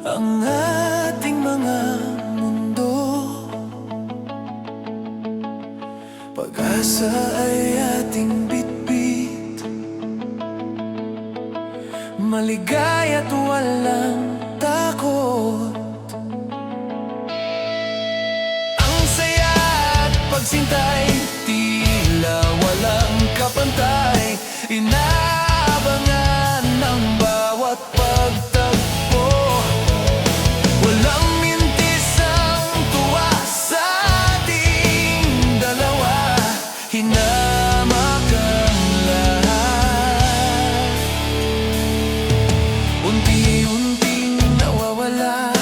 ang ating mga mundo. Pag-asa ay ating bitbit, maligaya't walang takot. Ang saya at pagsintay, tila walang kapantay. Inaabangan ng bawat pagtagpo. Walang mintis ang tuwa sa ating dalawa. Hinamak ang lahat, unti-unting nawawala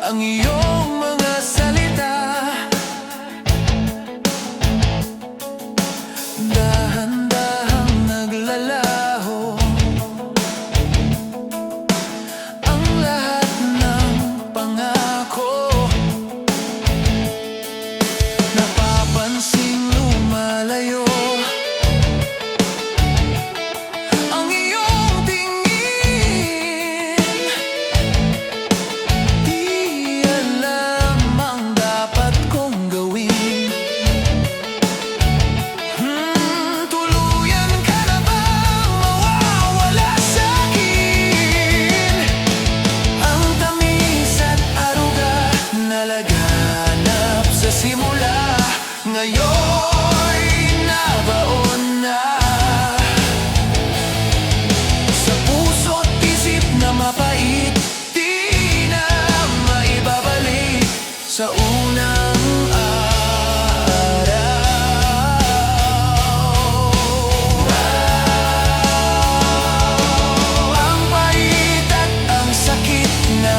ang iyong mga salita. Dahan-dahang naglalaho ang lahat ng pangako. Napapansing lumalayo ang iyong tingin. Di alam ang dapat kong gawin. Tuluyan ka na bang mawawala sa'kin? Ang tamis at aruga na laganap sa simula, ngayon'y nabaon na sa puso't isip na mapait. Di na maibabalik sa unang araw. Ang pait at ang sakit na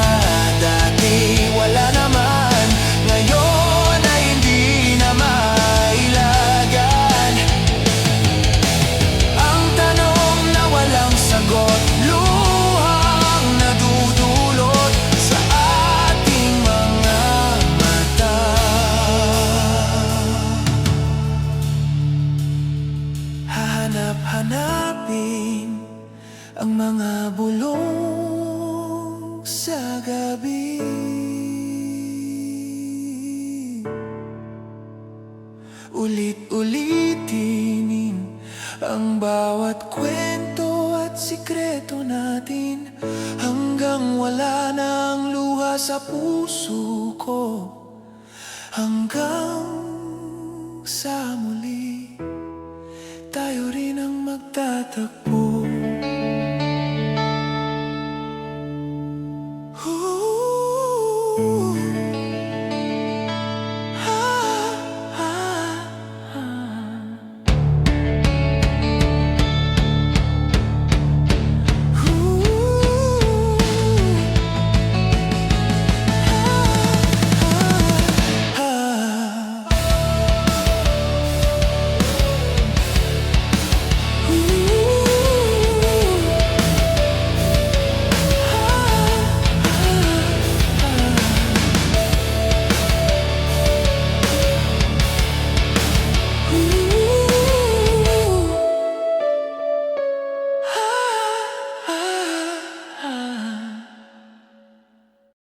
dati wala naman, ngayon ay hindi na mailagan. Ang tanong na walang sagot, luhang nadudulot sa ating mga mata. Hahanap-hanapin ang mga bulong sa gabi. Ulit-ulitinin ang bawat kwento at sikreto natin, hanggang wala na ang luha sa puso ko. Hanggang sa muli, tayo rin ang magtatagpo.